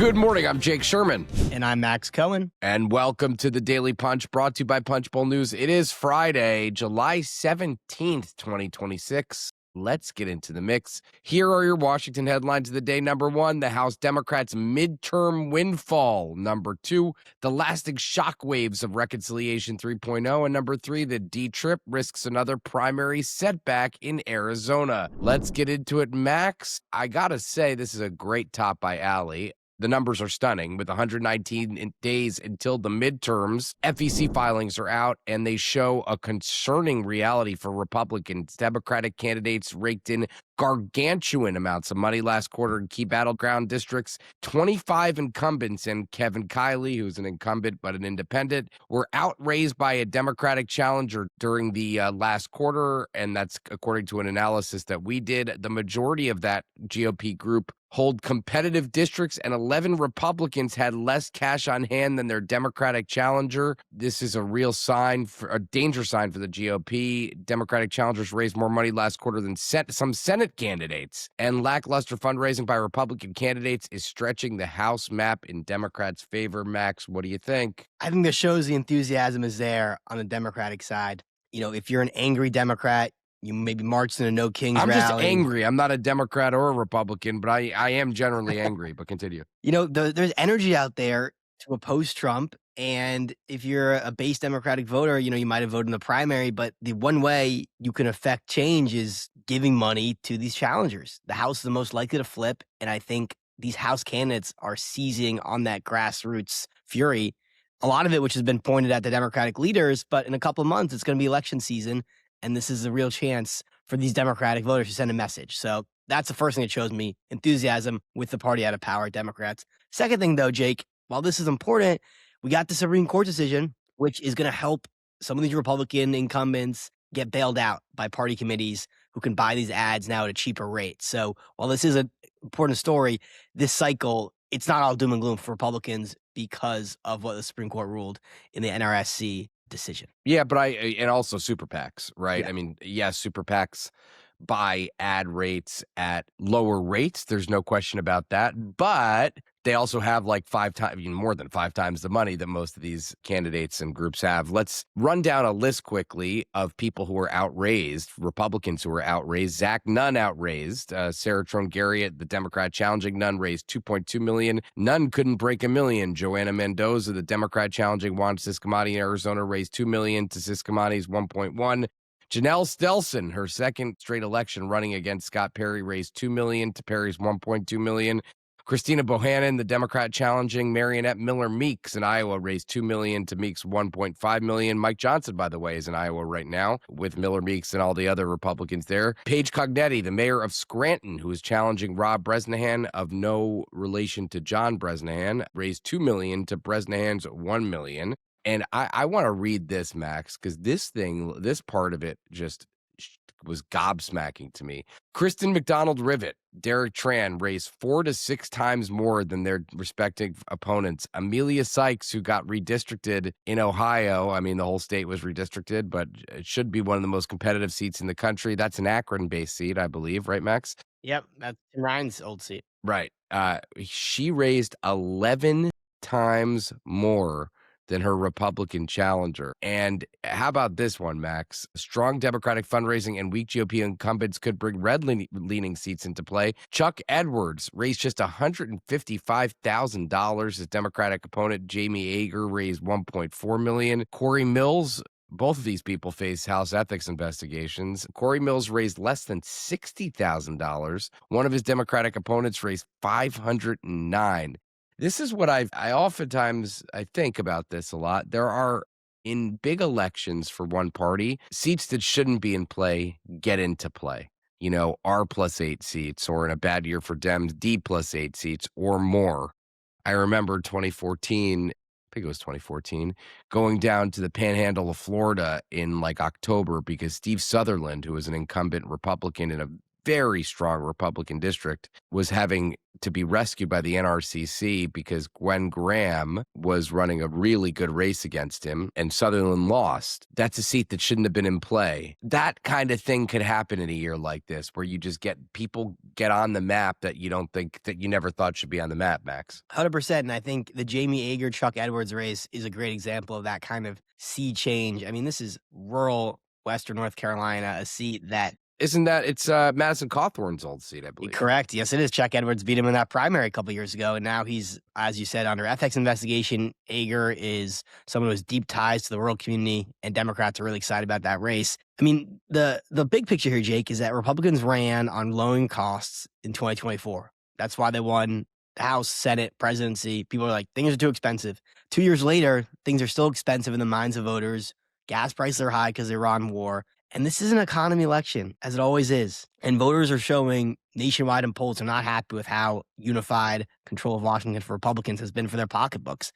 Good morning, I'm Jake Sherman. And I'm Max Cohen. And welcome to the Daily Punch, brought to you by Punchbowl News. It is Friday, July 17th, 2026. Let's get into the mix. Here are your Washington headlines of the day. Number one, the House Democrats' midterm windfall. Number two, the lasting shockwaves of Reconciliation 3.0. And number three, the D-Trip risks another primary setback in Arizona. Let's get into it, Max. I gotta say, this is a great top by Allie. The numbers are stunning. With 119 days until the midterms, FEC filings are out, and they show a concerning reality for Republicans. Democratic candidates raked in gargantuan amounts of money last quarter in key battleground districts. 25 incumbents and Kevin Kiley, who's an incumbent but an independent, were outraised by a Democratic challenger during the last quarter, and that's according to an analysis that we did. The majority of that GOP group hold competitive districts, and 11 Republicans had less cash on hand than their Democratic challenger. This is a real sign, a danger sign for the GOP. Democratic challengers raised more money last quarter than some Senate candidates, and lackluster fundraising by Republican candidates is stretching the House map in Democrats' favor. Max, what do you think? I think this shows the enthusiasm is there on the Democratic side. You know, if you're an angry Democrat, you maybe marched in a No Kings rally. I'm just angry. I'm not a Democrat or a Republican, but I am generally angry. But continue. You know, there's energy out there to oppose Trump. And if you're a base Democratic voter, you know, you might have voted in the primary. But the one way you can affect change is giving money to these challengers. The House is the most likely to flip. And I think these House candidates are seizing on that grassroots fury. A lot of it, which has been pointed at the Democratic leaders. But in a couple of months, it's going to be election season. And this is a real chance for these Democratic voters to send a message. So that's the first thing that shows me enthusiasm with the party out of power, Democrats. Second thing, though, Jake, while this is important, we got the Supreme Court decision, which is going to help some of these Republican incumbents get bailed out by party committees who can buy these ads now at a cheaper rate. So while this is an important story, this cycle, it's not all doom and gloom for Republicans because of what the Supreme Court ruled in the NRSC decision. Yeah, but and also super PACs, right? Yeah. I mean, yes, super PACs buy ad rates at lower rates. There's no question about that. But they also have like more than five times the money that most of these candidates and groups have. Let's run down a list quickly of people who were outraised, Republicans who were outraised. Zach Nunn outraised. Sarah Trone Garriott, the Democrat challenging Nunn, raised $2.2 million. Nunn couldn't break $1 million. Joanna Mendoza, the Democrat challenging Juan Ciscomani in Arizona, raised $2 million to Ciscomani's $1.1 million. Janelle Stelson, her second straight election running against Scott Perry, raised $2 million to Perry's $1.2 million. Christina Bohannon, the Democrat challenging Marionette Miller Meeks in Iowa, raised $2 million to Meeks' $1.5 million. Mike Johnson, by the way, is in Iowa right now with Miller Meeks and all the other Republicans there. Paige Cognetti, the mayor of Scranton, who is challenging Rob Bresnahan, of no relation to John Bresnahan, raised $2 million to Bresnahan's $1 million. And I want to read this, Max, because this part of it just was gobsmacking to me. Kristen McDonald-Rivet, Derek Tran raised 4 to 6 times more than their respective opponents. Amelia Sykes, who got redistricted in Ohio. I mean, the whole state was redistricted, but it should be one of the most competitive seats in the country. That's an Akron-based seat, I believe, right, Max? Yep, that's Tim Ryan's old seat. Right. She raised 11 times more than her Republican challenger. And how about this one, Max? Strong Democratic fundraising and weak GOP incumbents could bring red-leaning seats into play. Chuck Edwards raised just $155,000. His Democratic opponent, Jamie Ager, raised $1.4 million. Corey Mills, both of these people face House ethics investigations. Corey Mills raised less than $60,000. One of his Democratic opponents raised $509,000. This is what I oftentimes think about this a lot. There are, in big elections for one party, seats that shouldn't be in play get into play. You know, R+8 seats, or in a bad year for Dems, D+8 seats or more. I remember 2014, I think it was 2014, going down to the panhandle of Florida in like October because Steve Sutherland, who was an incumbent Republican in a very strong Republican district, was having to be rescued by the NRCC because Gwen Graham was running a really good race against him and Sutherland lost. That's a seat that shouldn't have been in play. That kind of thing could happen in a year like this, where you just get people get on the map that you don't think, that you never thought should be on the map, Max. 100%. And I think the Jamie Ager, Chuck Edwards race is a great example of that kind of sea change. I mean, this is rural Western North Carolina, a seat that Isn't that, it's Madison Cawthorn's old seat, I believe. correct. Yes, it is. Chuck Edwards beat him in that primary a couple years ago, and now he's, as you said, under ethics investigation. Ager is someone who has deep ties to the rural community, and Democrats are really excited about that race. I mean, the big picture here, Jake, is that Republicans ran on lowering costs in 2024. That's why they won the House, Senate, presidency. People are like, things are too expensive. 2 years later, things are still expensive in the minds of voters. Gas prices are high because of Iran war. And this is an economy election, as it always is. And voters are showing nationwide in polls are not happy with how unified control of Washington for Republicans has been for their pocketbooks.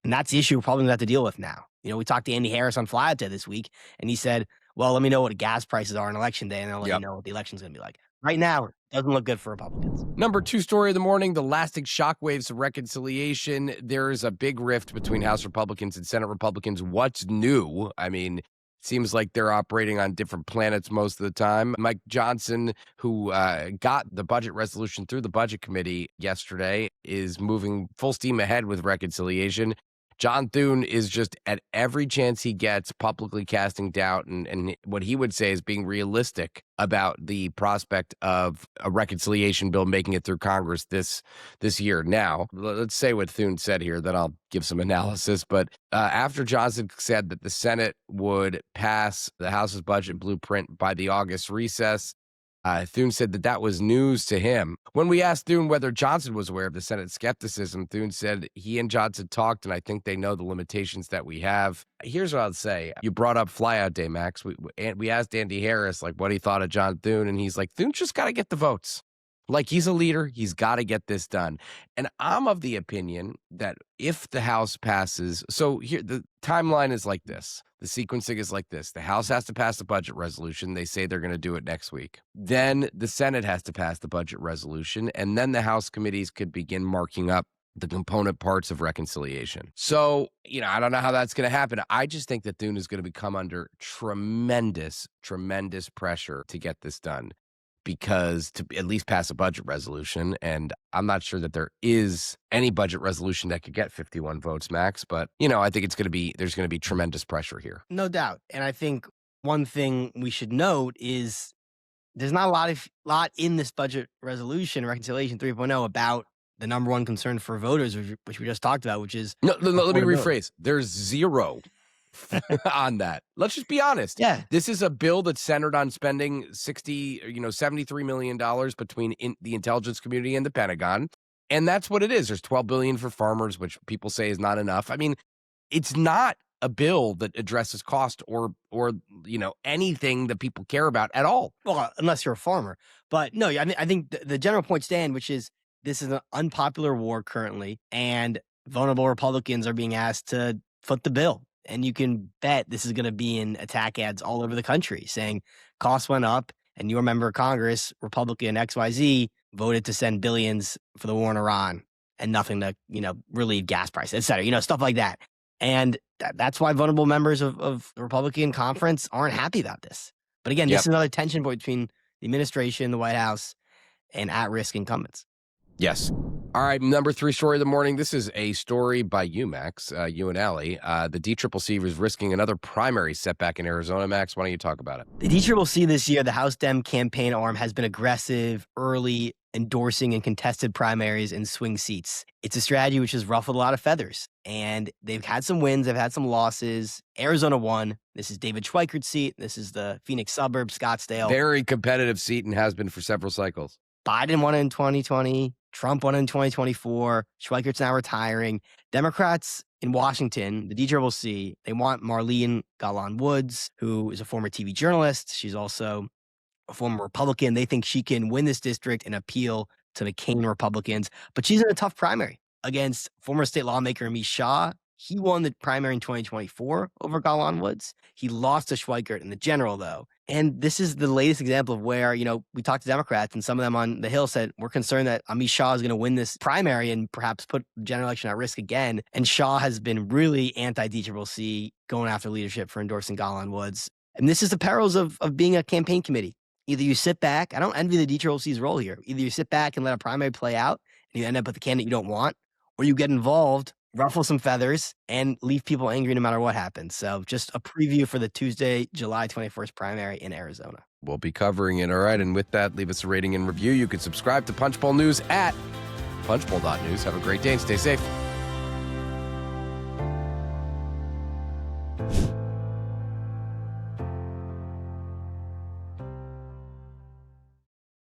And that's the issue Republicans have to deal with now. You know, we talked to Andy Harris on Fly Out Day this week, and he said, well, let me know what gas prices are on election day, and I'll let you know what the election's going to be like. Right now, it doesn't look good for Republicans. Number 2 story of the morning, the lasting shockwaves of reconciliation. There is a big rift between House Republicans and Senate Republicans. What's new? I mean, seems like they're operating on different planets most of the time. Mike Johnson, who got the budget resolution through the budget committee yesterday, is moving full steam ahead with reconciliation. John Thune is just at every chance he gets publicly casting doubt and what he would say is being realistic about the prospect of a reconciliation bill making it through Congress this year. Now, let's say what Thune said here, then I'll give some analysis. But after Johnson said that the Senate would pass the House's budget blueprint by the August recess, Thune said that was news to him. When we asked Thune whether Johnson was aware of the Senate skepticism, Thune said he and Johnson talked, and I think they know the limitations that we have. Here's what I'll say. You brought up Flyout Day, Max. We asked Andy Harris, like, what he thought of John Thune, and he's like, Thune's just got to get the votes. Like, he's a leader. He's got to get this done. And I'm of the opinion that if the House passes, so here, the timeline is like this. The sequencing is like this. The House has to pass the budget resolution. They say they're going to do it next week. Then the Senate has to pass the budget resolution. And then the House committees could begin marking up the component parts of reconciliation. So, I don't know how that's going to happen. I just think that Thune is going to become under tremendous, tremendous pressure to get this done, because to at least pass a budget resolution, and I'm not sure that there is any budget resolution that could get 51 votes, Max, but, I think there's going to be tremendous pressure here. No doubt. And I think one thing we should note is there's not a lot in this budget resolution, Reconciliation 3.0, about the number one concern for voters, which we just talked about, which is no, let me rephrase. There's zero on that. Let's just be honest. Yeah. This is a bill that's centered on spending $73 million between the intelligence community and the Pentagon. And that's what it is. There's $12 billion for farmers, which people say is not enough. I mean, it's not a bill that addresses cost or anything that people care about at all. Well, unless you're a farmer. But no, I think the general point stands, which is this is an unpopular war currently, and vulnerable Republicans are being asked to foot the bill. And you can bet this is going to be in attack ads all over the country saying costs went up, and your member of Congress, Republican XYZ, voted to send billions for the war in Iran and nothing to, relieve gas prices, et cetera, stuff like that. And that's why vulnerable members of the Republican conference aren't happy about this. But again, this is another tension point between the administration, the White House, and at-risk incumbents. Yes. All right, number 3 story of the morning. This is a story by you, Max, you and Allie. The DCCC is risking another primary setback in Arizona. Max, why don't you talk about it? The DCCC this year, the House Dem campaign arm, has been aggressive, early, endorsing and contested primaries in swing seats. It's a strategy which has ruffled a lot of feathers, and they've had some wins, they've had some losses. Arizona won. This is David Schweikert's seat. This is the Phoenix suburbs, Scottsdale. Very competitive seat and has been for several cycles. Biden won in 2020. Trump won in 2024. Schweikert's now retiring. Democrats in Washington, the DCCC, they want Marlene Galan Woods, who is a former TV journalist. She's also a former Republican. They think she can win this district and appeal to McCain Republicans. But she's in a tough primary against former state lawmaker Amish Shah. He won the primary in 2024 over Galan Woods. He lost to Schweikert in the general, though. And this is the latest example of where, we talked to Democrats and some of them on the Hill said, we're concerned that Amit Shah is going to win this primary and perhaps put the general election at risk again. And Shah has been really anti-DCCC, going after leadership for endorsing Golan Woods. And this is the perils of being a campaign committee. Either you sit back, I don't envy the DCCC's role here. Either you sit back and let a primary play out and you end up with the candidate you don't want, or you get involved, ruffle some feathers, and leave people angry no matter what happens. So just a preview for the Tuesday, July 21st primary in Arizona. We'll be covering it. All right. And with that, leave us a rating and review. You can subscribe to Punchbowl News at punchbowl.news. Have a great day and stay safe.